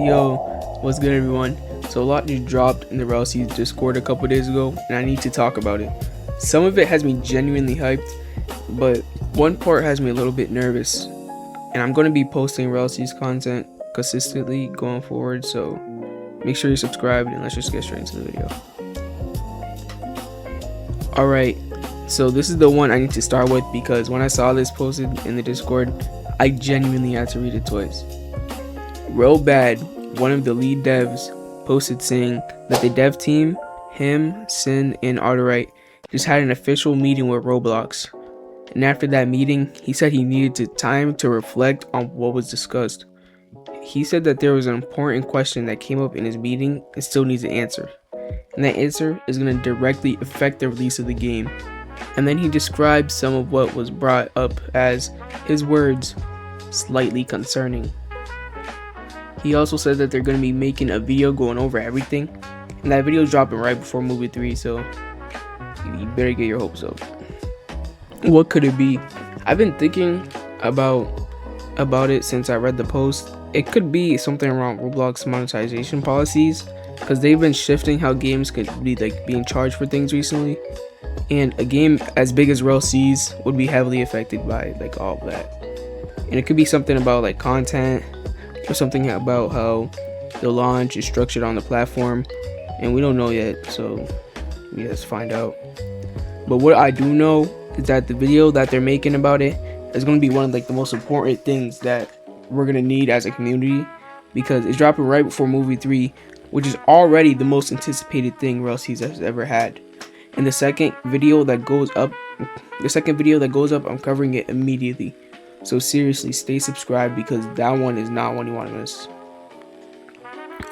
Yo, what's good everyone? So a lot just dropped in the Rell Discord a couple days ago, and I need to talk about it. Some of it has me genuinely hyped, but one part has me a little bit nervous. And I'm going to be posting Rell content consistently going forward, so make sure you're subscribed and let's just get straight into the video. Alright, so this is the one I need to start with because when I saw this posted in the Discord, I genuinely had to read it twice. Rell, one of the lead devs, posted saying that the dev team, him, Sin, and Arterite just had an official meeting with Roblox. And after that meeting, he said he needed time to reflect on what was discussed. He said that there was an important question that came up in his meeting and still needs an answer. And that answer is going to directly affect the release of the game. And then he described some of what was brought up as, his words, slightly concerning. He also said that they're going to be making a video going over everything. And that video is dropping right before movie 3, so you better get your hopes up. What could it be? I've been thinking about it since I read the post. It could be something around Roblox monetization policies, because they've been shifting how games could be being charged for things recently. And a game as big as Rell would be heavily affected by all of that. And it could be something about content, or something about how the launch is structured on the platform, and we don't know yet, so we just find out. But what I do know is that the video that they're making about it is going to be one of the most important things that we're going to need as a community, because it's dropping right before movie 3, which is already the most anticipated thing Rell has ever had. And the second video that goes up, I'm covering it immediately. So seriously, stay subscribed because that one is not one you want to miss.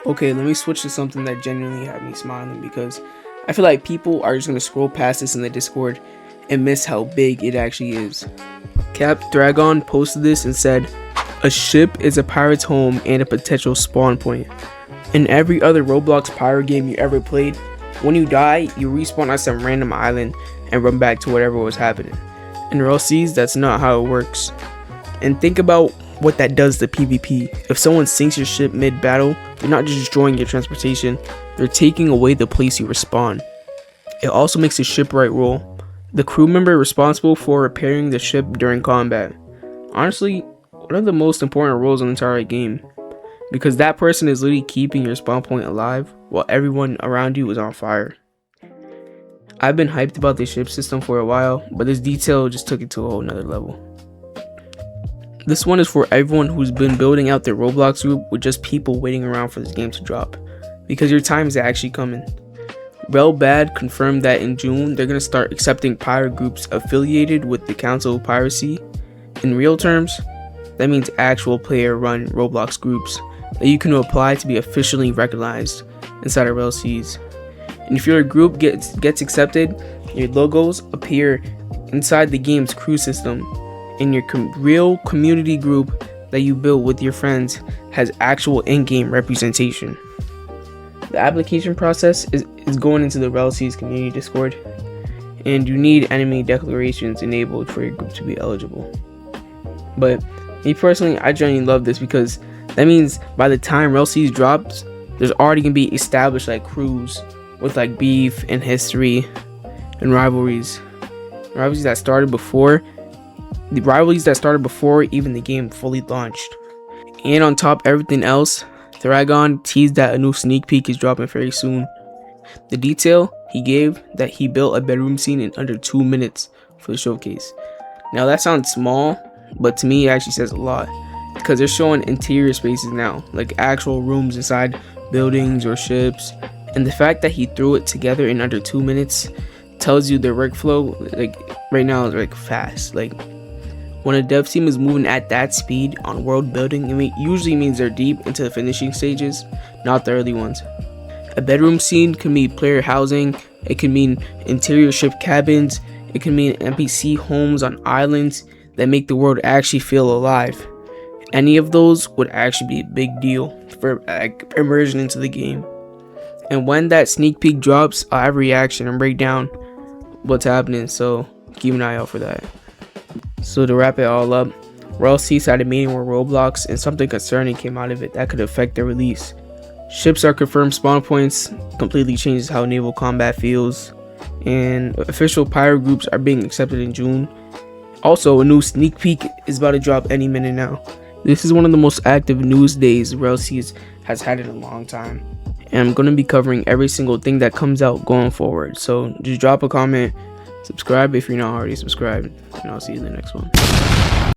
Okay, let me switch to something that genuinely had me smiling, because I feel like people are just going to scroll past this in the Discord and miss how big it actually is. Cap Dragon posted this and said, "A ship is a pirate's home and a potential spawn point. In every other Roblox pirate game you ever played, when you die, you respawn on some random island and run back to whatever was happening. In Rell, that's not how it works. And think about what that does to PvP. If someone sinks your ship mid-battle, they're not just destroying your transportation, they're taking away the place you respawn. It also makes a shipwright role, the crew member responsible for repairing the ship during combat. Honestly, one of the most important roles in the entire game, because that person is literally keeping your spawn point alive while everyone around you is on fire." I've been hyped about this ship system for a while, but this detail just took it to a whole nother level. This one is for everyone who's been building out their Roblox group with just people waiting around for this game to drop, because your time is actually coming. Rell confirmed that in June they're going to start accepting pirate groups affiliated with the Council of Piracy. In real terms, that means actual player-run Roblox groups that you can apply to be officially recognized inside of Rell. And if your group gets accepted, your logos appear inside the game's crew system, and your real community group that you built with your friends has actual in-game representation. The application process is going into the Rell community Discord, and you need enemy declarations enabled for your group to be eligible. But me personally, I genuinely love this, because that means by the time Rell drops, there's already gonna be established crews with beef and history and rivalries that started before even the game fully launched. And on top of everything else, Dragon teased that a new sneak peek is dropping very soon. The detail he gave that he built a bedroom scene in under 2 minutes for the showcase. Now that sounds small, but to me it actually says a lot, because they're showing interior spaces now, actual rooms inside buildings or ships. And the fact that he threw it together in under 2 minutes tells you their workflow right now is fast. When a dev team is moving at that speed on world building, it usually means they're deep into the finishing stages, not the early ones. A bedroom scene can mean player housing, it can mean interior ship cabins, it can mean NPC homes on islands that make the world actually feel alive. Any of those would actually be a big deal for immersion into the game. And when that sneak peek drops, I'll have a reaction and break down what's happening, so keep an eye out for that. So to wrap it all up, Rell ceased had a meeting with Roblox, and something concerning came out of it that could affect their release. Ships are confirmed spawn points, completely changes how naval combat feels, and official pirate groups are being accepted in June. Also, a new sneak peek is about to drop any minute now. This is one of the most active news days Rell has had in a long time, and I'm going to be covering every single thing that comes out going forward. So just drop a comment, subscribe if you're not already subscribed, and I'll see you in the next one.